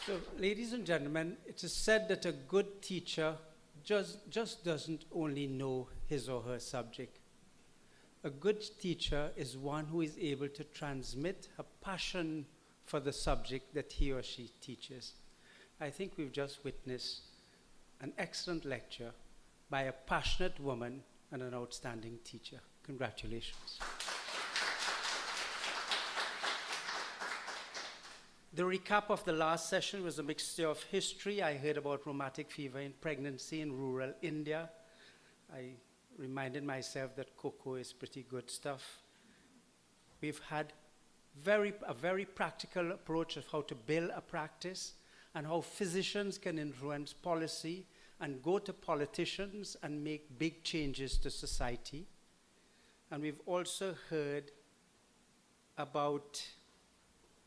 So, ladies and gentlemen, it is said that a good teacher just doesn't only know his or her subject. A good teacher is one who is able to transmit a passion for the subject that he or she teaches. I think we've just witnessed an excellent lecture by a passionate woman and an outstanding teacher. Congratulations. The recap of the last session was a mixture of history. I heard about rheumatic fever in pregnancy in rural India. I reminded myself that cocoa is pretty good stuff. We've had a very practical approach of how to build a practice and how physicians can influence policy and go to politicians and make big changes to society. And we've also heard about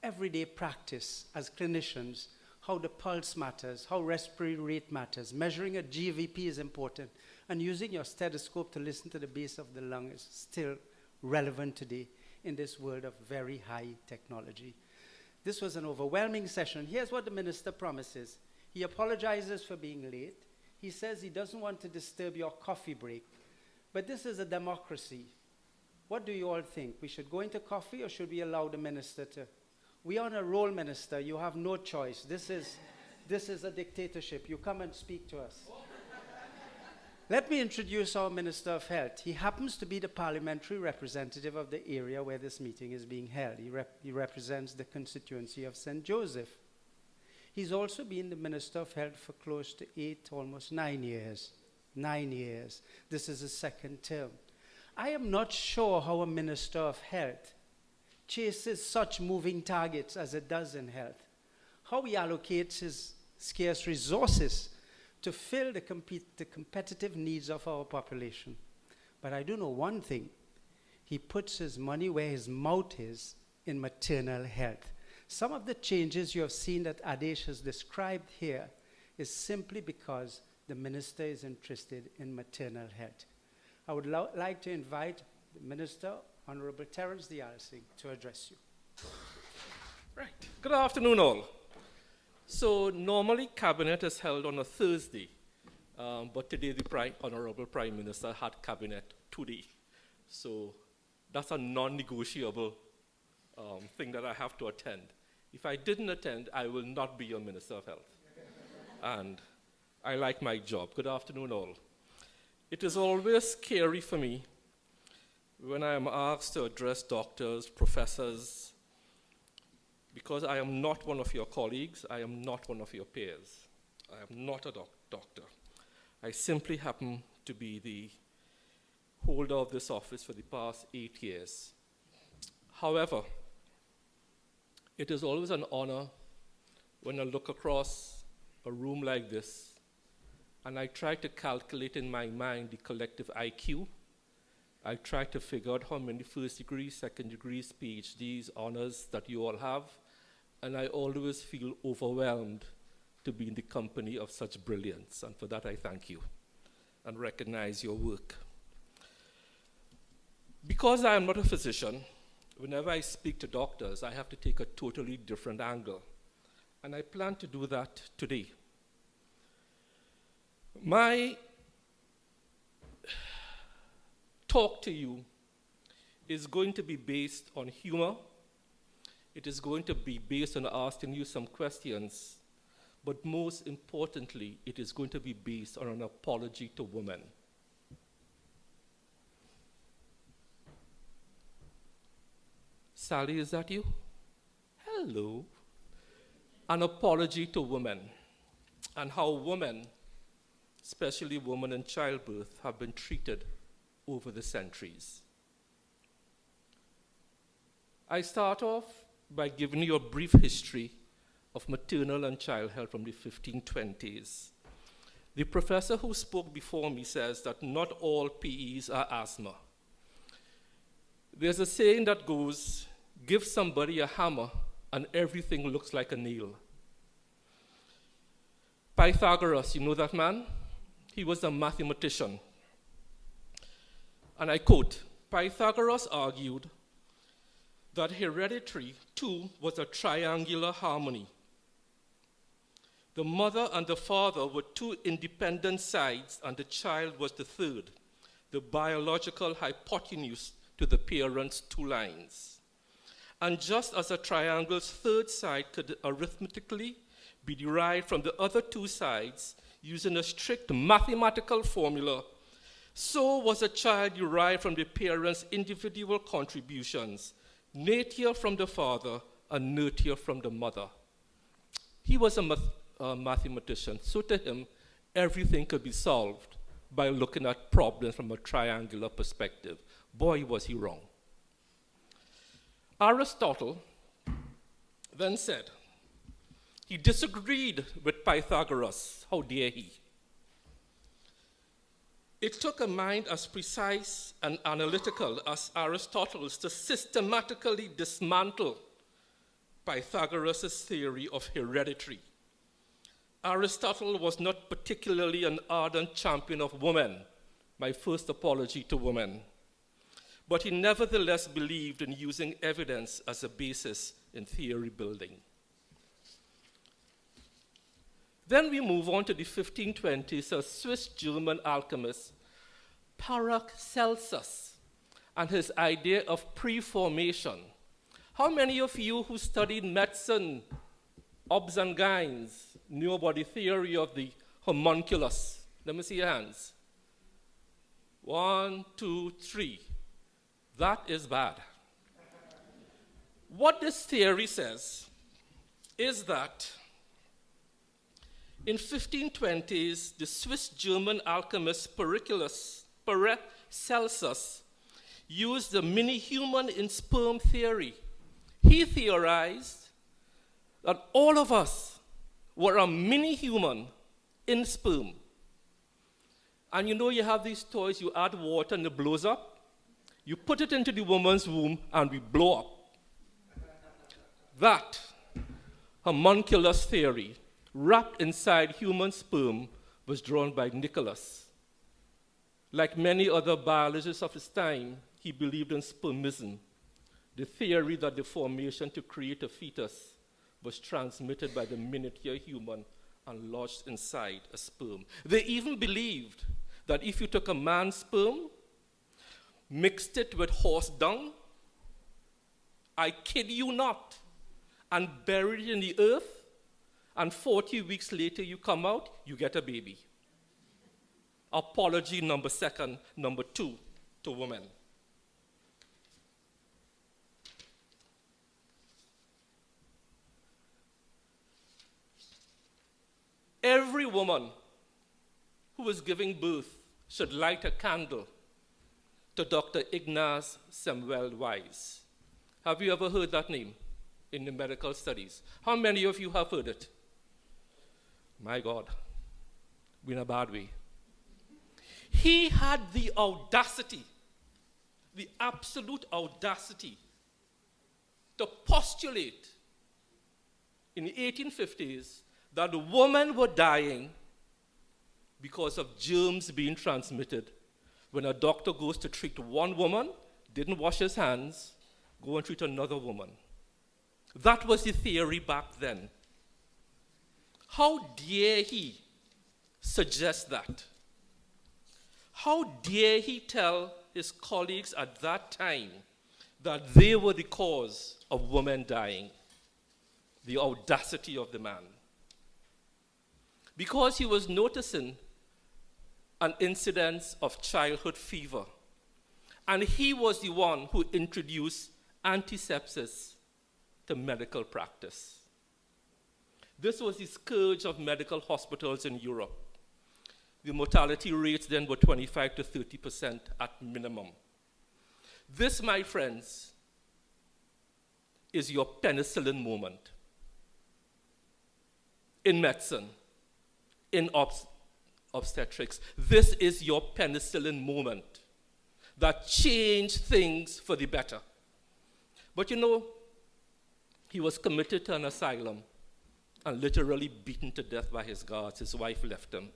everyday practice as clinicians, how the pulse matters, how respiratory rate matters. Measuring a GVP is important, and using your stethoscope to listen to the bass of the lung is still relevant today in this world of very high technology. This was an overwhelming session. Here's what the minister promises. He apologizes for being late. He says he doesn't want to disturb your coffee break. But this is a democracy. What do you all think? We should go into coffee, or should we allow the minister to? We are on a roll, minister. You have no choice. This is a dictatorship. You come and speak to us. Let me introduce our Minister of Health. He happens to be the parliamentary representative of the area where this meeting is being held. He represents the constituency of St. Joseph. He's also been the Minister of Health for close to 8, almost 9 years. 9 years. This is his second term. I am not sure how a Minister of Health chases such moving targets as it does in health. How he allocates his scarce resources to fill the competitive needs of our population. But I do know one thing. He puts his money where his mouth is in maternal health. Some of the changes you have seen that Adesh has described here is simply because the minister is interested in maternal health. I would like to invite the Minister, Honourable Terrence Deyalsingh, to address you. Right. Good afternoon, all. So normally cabinet is held on a Thursday, but today the Honourable Prime Minister had cabinet today. So that's a non-negotiable thing that I have to attend. If I didn't attend, I will not be your Minister of Health. And I like my job. Good afternoon, all. It is always scary for me when I am asked to address doctors, professors, because I am not one of your colleagues, I am not one of your peers. I am not a doctor. I simply happen to be the holder of this office for the past 8 years. However, it is always an honor when I look across a room like this and I try to calculate in my mind the collective IQ. I try to figure out how many first degrees, second degrees, PhDs, honors that you all have, and I always feel overwhelmed to be in the company of such brilliance, and for that I thank you and recognize your work. Because I am not a physician, whenever I speak to doctors, I have to take a totally different angle, and I plan to do that today. My talk to you is going to be based on humor. It is going to be based on asking you some questions, but most importantly, it is going to be based on an apology to women. Sally, is that you? Hello. An apology to women and how women, especially women in childbirth, have been treated over the centuries. I start off by giving you a brief history of maternal and child health from the 1520s. The professor who spoke before me says that not all PEs are asthma. There's a saying that goes, give somebody a hammer and everything looks like a nail. Pythagoras, you know that man? He was a mathematician. And I quote, Pythagoras argued that hereditary, too, was a triangular harmony. The mother and the father were two independent sides, and the child was the third, the biological hypotenuse to the parents' two lines. And just as a triangle's third side could arithmetically be derived from the other two sides using a strict mathematical formula, so was a child derived from the parents' individual contributions, nature from the father and nurture from the mother. He was a mathematician, so to him, everything could be solved by looking at problems from a triangular perspective. Boy, was he wrong. Aristotle then said, he disagreed with Pythagoras. How dare he? It took a mind as precise and analytical as Aristotle's to systematically dismantle Pythagoras' theory of heredity. Aristotle was not particularly an ardent champion of women, my first apology to women, but he nevertheless believed in using evidence as a basis in theory building. Then we move on to the 1520s, a Swiss-German alchemist, Paracelsus, and his idea of preformation. How many of you who studied medicine, obs and gynes, knew about the theory of the homunculus? Let me see your hands. 1, 2, 3. That is bad. What this theory says is that in 1520s, the Swiss-German alchemist Paracelsus used the mini-human in sperm theory. He theorized that all of us were a mini-human in sperm. And you know you have these toys, you add water and it blows up. You put it into the woman's womb and we blow up. That homunculus theory, wrapped inside human sperm, was drawn by Nicholas. Like many other biologists of his time, he believed in spermism, the theory that the formation to create a fetus was transmitted by the miniature human and lodged inside a sperm. They even believed that if you took a man's sperm, mixed it with horse dung, I kid you not, and buried it in the earth, and 40 weeks later you come out, you get a baby. Apology number 2 to women. Every woman who is giving birth should light a candle to Dr. Ignaz Semmelweis. Have you ever heard that name in the medical studies? How many of you have heard it? My God, we're in a bad way. He had the audacity, the absolute audacity, to postulate in the 1850s that women were dying because of germs being transmitted. When a doctor goes to treat one woman, didn't wash his hands, go and treat another woman. That was the theory back then. How dare he suggest that? How dare he tell his colleagues at that time that they were the cause of women dying? The audacity of the man. Because he was noticing an incidence of childhood fever, and he was the one who introduced antisepsis to medical practice. This was the scourge of medical hospitals in Europe. The mortality rates then were 25 to 30% at minimum. This, my friends, is your penicillin moment in medicine, in obstetrics. This is your penicillin moment that changed things for the better. But you know, he was committed to an asylum and literally beaten to death by his guards. His wife left him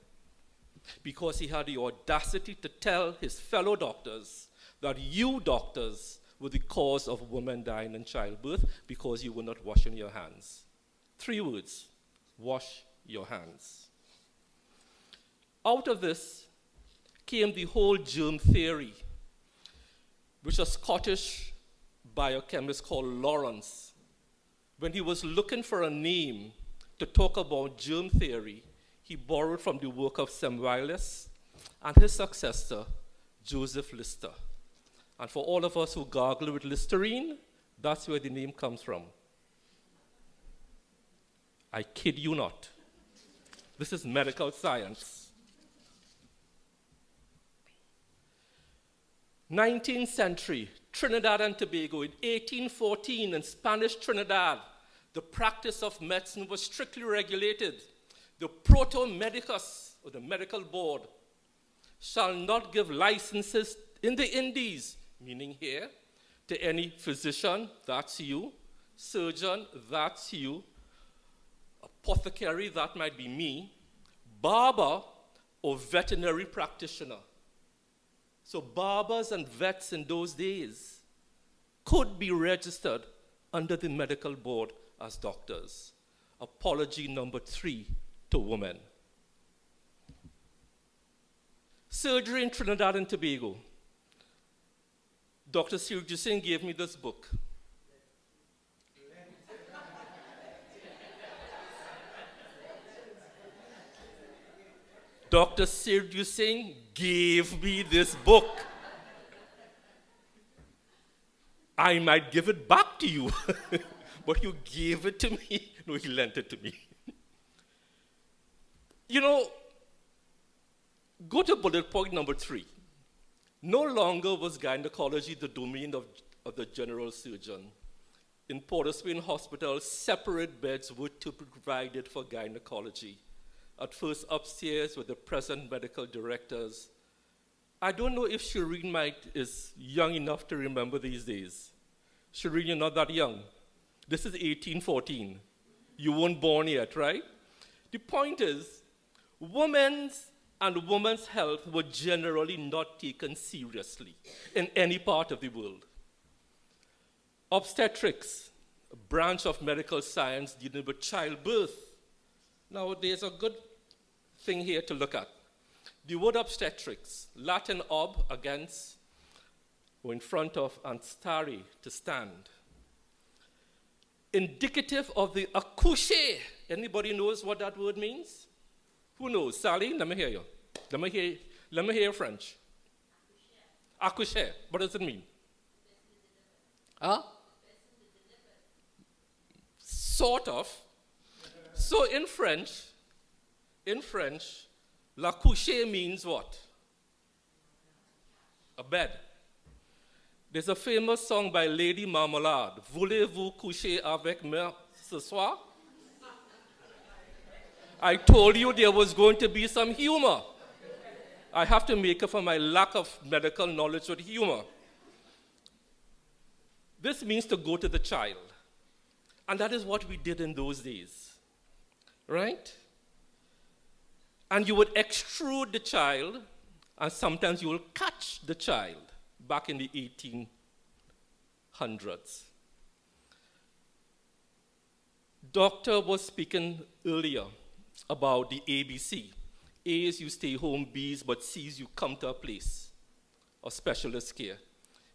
because he had the audacity to tell his fellow doctors that you doctors were the cause of women dying in childbirth because you were not washing your hands. 3 words: wash your hands. Out of this came the whole germ theory, which a Scottish biochemist called Lawrence, when he was looking for a name to talk about germ theory, he borrowed from the work of Semmelweis and his successor, Joseph Lister. And for all of us who gargle with Listerine, that's where the name comes from. I kid you not. This is medical science. 19th century, Trinidad and Tobago. In 1814, in Spanish Trinidad, the practice of medicine was strictly regulated. The proto-medicus, or the medical board, shall not give licenses in the Indies, meaning here, to any physician, that's you, surgeon, that's you, apothecary, that might be me, barber, or veterinary practitioner. So barbers and vets in those days could be registered under the medical board as doctors. Apology number 3 to women. Surgery in Trinidad and Tobago. Dr. Deyalsingh gave me this book. Dr. Deyalsingh gave me this book. I might give it back to you, but you gave it to me. No, he lent it to me. You know, go to bullet point number 3. No longer was gynecology the domain of the general surgeon. In Port of Spain Hospital, separate beds were to be provided for gynecology. At first upstairs with the present medical directors. I don't know if Shireen is young enough to remember these days. Shireen, you're not that young. This is 1814. You weren't born yet, right? The point is, women's and women's health were generally not taken seriously in any part of the world. Obstetrics, a branch of medical science dealing with childbirth. Now, there's a good thing here to look at. The word obstetrics, Latin ob, against, or in front of, and stare, to stand. Indicative of the accoucher. Anybody knows what that word means? Who knows? Sally, let me hear you. Let me hear French. Accoucher. What does it mean? Huh? Sort of. So in French, la coucher means what? A bed. There's a famous song by Lady Marmalade. Voulez-vous coucher avec moi ce soir? I told you there was going to be some humor. I have to make up for my lack of medical knowledge with humor. This means to go to the child. And that is what we did in those days. Right? And you would extrude the child, and sometimes you will catch the child back in the 1800s. Doctor was speaking earlier about the ABC. A's, you stay home, B's, but C's, you come to a place of specialist care.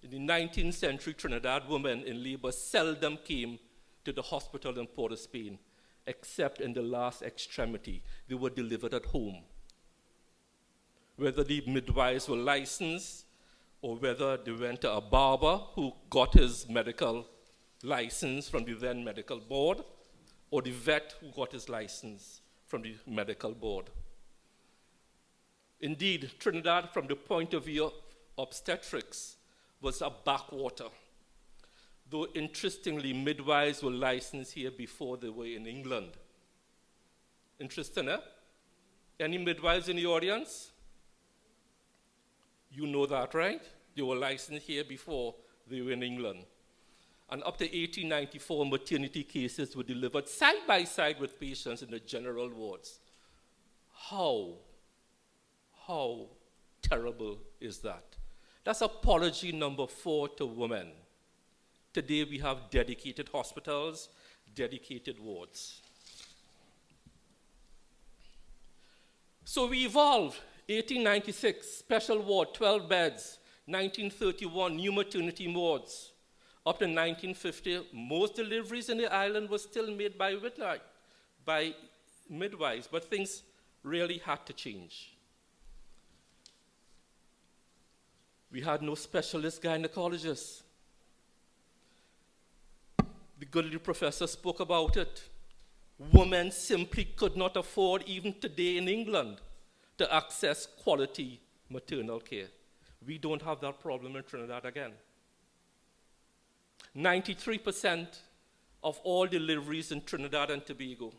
In the 19th century, Trinidad women in labor seldom came to the hospital in Port of Spain, except in the last extremity. They were delivered at home. Whether the midwives were licensed or whether they went to a barber who got his medical license from the then medical board, or the vet who got his license from the medical board. Indeed, Trinidad, from the point of view of obstetrics, was a backwater. Though interestingly, midwives were licensed here before they were in England. Interesting, eh? Any midwives in the audience? You know that, right? They were licensed here before they were in England. And up to 1894, maternity cases were delivered side by side with patients in the general wards. How terrible is that? That's apology number 4 to women. Today we have dedicated hospitals, dedicated wards. So we evolved. 1896, special ward, 12 beds. 1931, new maternity wards. Up to 1950, most deliveries in the island were still made by midwives, but things really had to change. We had no specialist gynecologists. The goodly professor spoke about it. Women simply could not afford, even today in England, to access quality maternal care. We don't have that problem in Trinidad again. 93% of all deliveries in Trinidad and Tobago,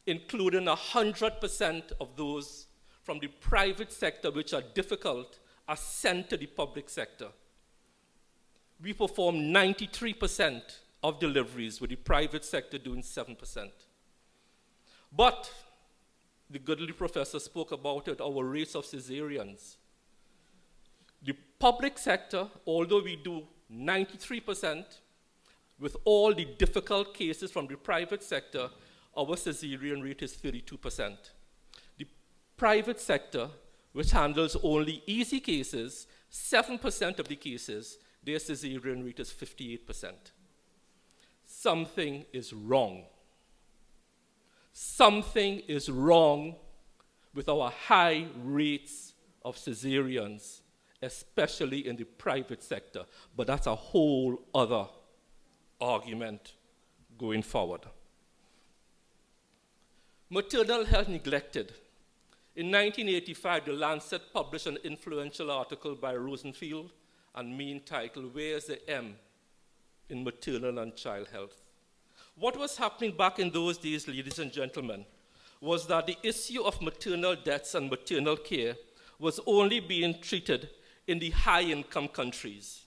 including 100% of those from the private sector which are difficult, are sent to the public sector. We perform 93% of deliveries, with the private sector doing 7%. But the goodly professor spoke about it, our rates of cesareans. The public sector, although we do 93%, with all the difficult cases from the private sector, our cesarean rate is 32%. The private sector, which handles only easy cases, 7% of the cases, their cesarean rate is 58%. Something is wrong. Something is wrong with our high rates of cesareans, especially in the private sector. But that's a whole other argument going forward. Maternal health neglected. In 1985, The Lancet published an influential article by Rosenfield and me entitled, "Where's the M in Maternal and Child Health?" What was happening back in those days, ladies and gentlemen, was that the issue of maternal deaths and maternal care was only being treated in the high-income countries.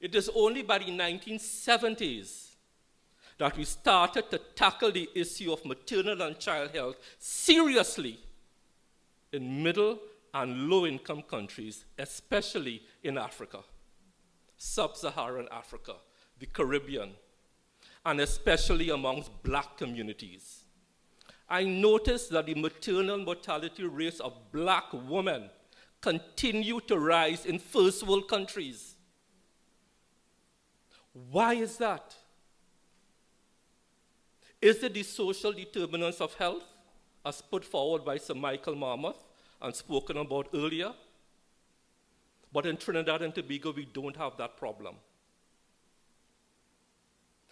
It is only by the 1970s that we started to tackle the issue of maternal and child health seriously in middle and low-income countries, especially in Africa, sub-Saharan Africa, the Caribbean, and especially amongst black communities. I noticed that the maternal mortality rates of black women continue to rise in first world countries. Why is that? Is it the social determinants of health, as put forward by Sir Michael Marmot and spoken about earlier? But in Trinidad and Tobago, we don't have that problem.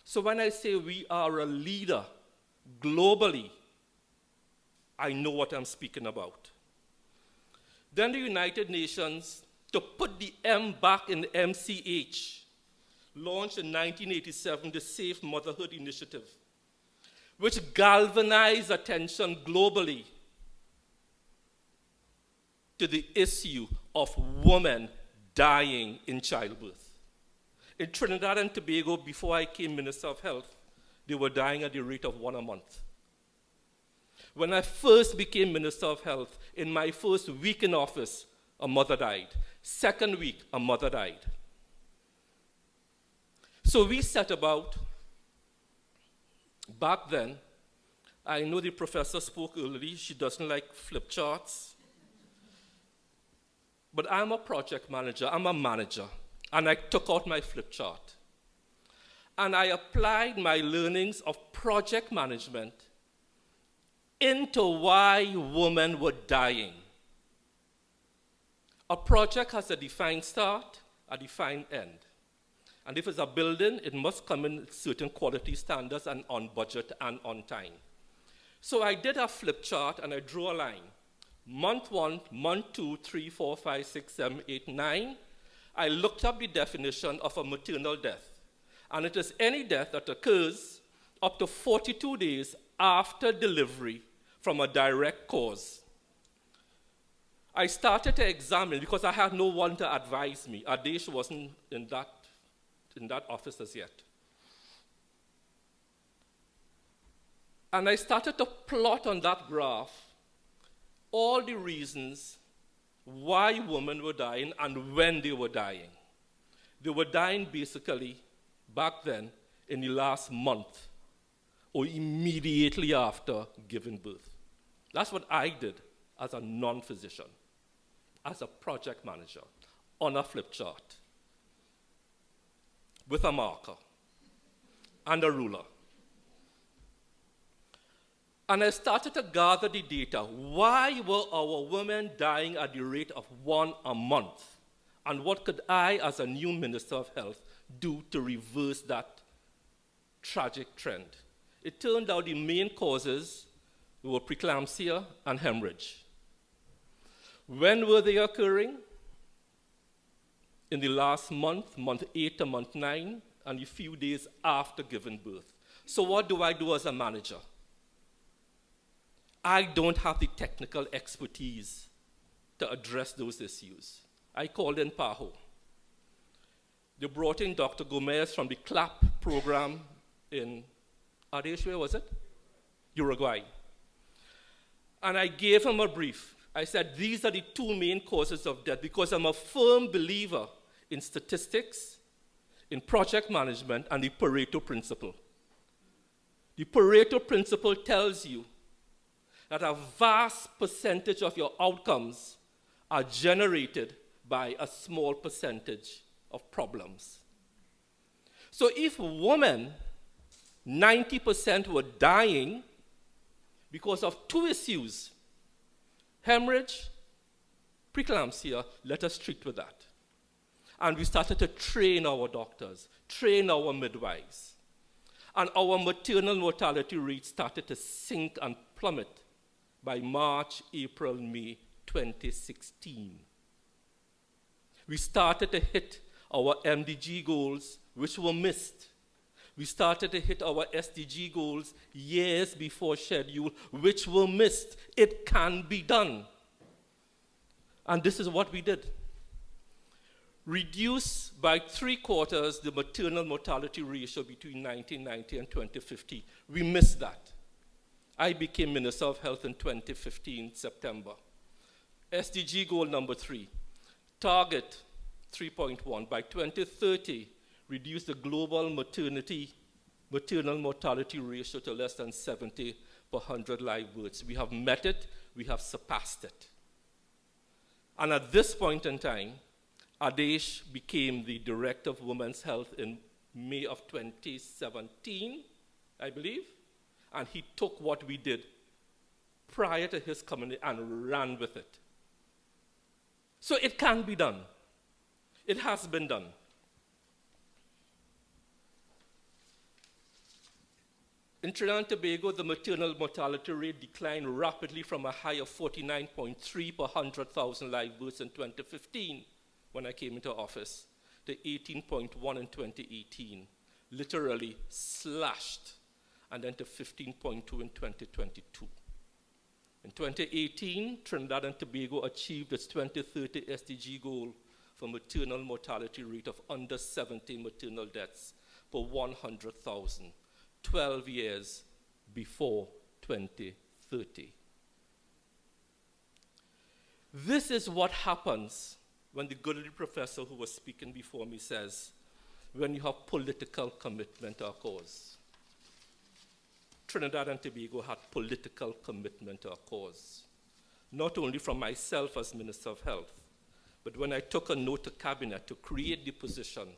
So when I say we are a leader globally, I know what I'm speaking about. Then the United Nations, to put the M back in MCH, launched in 1987 the Safe Motherhood Initiative, which galvanized attention globally to the issue of women dying in childbirth. In Trinidad and Tobago, before I became Minister of Health, they were dying at the rate of 1 a month. When I first became Minister of Health, in my first week in office, a mother died. Second week, a mother died. So we set about, back then, I know the professor spoke earlier, she doesn't like flip charts. But I'm a project manager, I'm a manager, and I took out my flip chart. And I applied my learnings of project management into why women were dying. A project has a defined start, a defined end. And if it's a building, it must come in certain quality standards and on budget and on time. So I did a flip chart and I drew a line. Month 1, month 2, 3, 4, 5, 6, 7, 8, 9. I looked up the definition of a maternal death. And it is any death that occurs up to 42 days after delivery from a direct cause. I started to examine, because I had no one to advise me. Adesh wasn't in that office as yet. And I started to plot on that graph all the reasons why women were dying and when they were dying. They were dying basically back then in the last month or immediately after giving birth. That's what I did as a non-physician, as a project manager, on a flip chart, with a marker and a ruler. And I started to gather the data. Why were our women dying at the rate of 1 a month? And what could I, as a new Minister of Health, do to reverse that tragic trend? It turned out the main causes were preeclampsia and hemorrhage. When were they occurring? In the last month, month 8 to month 9, and a few days after giving birth. So what do I do as a manager? I don't have the technical expertise to address those issues. I called in PAHO. They brought in Dr. Gomez from the CLAP program in, where was it? Uruguay. And I gave him a brief. I said, these are the 2 main causes of death, because I'm a firm believer in statistics, in project management, and the Pareto principle. The Pareto principle tells you that a vast percentage of your outcomes are generated by a small percentage of problems. So if women, 90% were dying because of 2 issues, hemorrhage, preeclampsia, let us treat with that. And we started to train our doctors, train our midwives. And our maternal mortality rate started to sink and plummet by March, April, May 2016. We started to hit our MDG goals, which were missed. We started to hit our SDG goals years before schedule, which were missed. It can be done. And this is what we did. Reduce by 3/4 the maternal mortality ratio between 1990 and 2050. We missed that. I became Minister of Health in 2015, September. SDG goal number 3, target 3.1. By 2030, reduce the global maternal mortality ratio to less than 70 per 100 live births. We have met it, we have surpassed it. And at this point in time, Adesh became the Director of Women's Health in May of 2017, I believe, and he took what we did prior to his coming and ran with it. So it can be done. It has been done. In Trinidad and Tobago, the maternal mortality rate declined rapidly from a high of 49.3 per 100,000 live births in 2015, when I came into office, to 18.1 in 2018, literally slashed, and then to 15.2 in 2022. In 2018, Trinidad and Tobago achieved its 2030 SDG goal for maternal mortality rate of under 70 maternal deaths per 100,000, 12 years before 2030. This is what happens when the good professor who was speaking before me says, when you have political commitment to a cause. Trinidad and Tobago had political commitment to a cause, not only from myself as Minister of Health, but when I took a note to Cabinet to create the position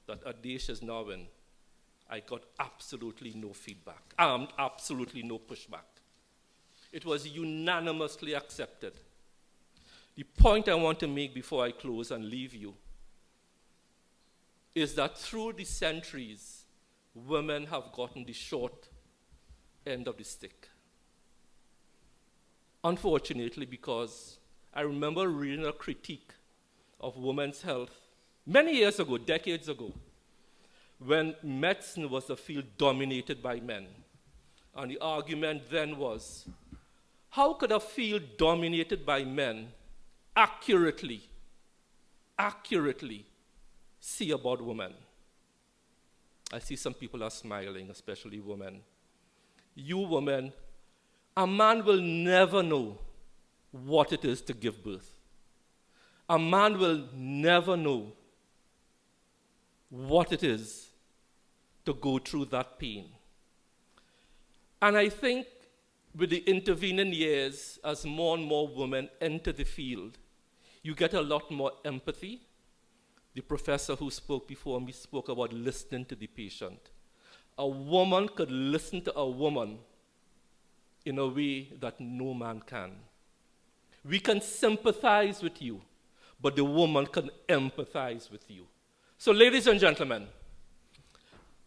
that Adesh is now in, I got absolutely no feedback, absolutely no pushback. It was unanimously accepted. The point I want to make before I close and leave you is that through the centuries, women have gotten the short end of the stick. Unfortunately, because I remember reading a critique of women's health many years ago, decades ago, when medicine was a field dominated by men. And the argument then was, how could a field dominated by men accurately see about women? I see some people are smiling, especially women. You women, a man will never know what it is to give birth. A man will never know what it is to go through that pain. And I think with the intervening years, as more and more women enter the field, you get a lot more empathy. The professor who spoke before me spoke about listening to the patient. A woman could listen to a woman in a way that no man can. We can sympathize with you, but the woman can empathize with you. So, ladies and gentlemen,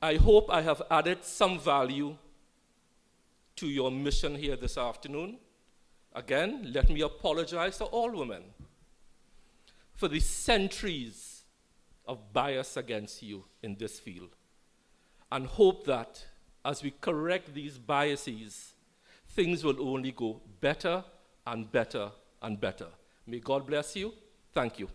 I hope I have added some value to your mission here this afternoon. Again, let me apologize to all women for the centuries of bias against you in this field, and hope that as we correct these biases, things will only go better and better and better. May God bless you. Thank you.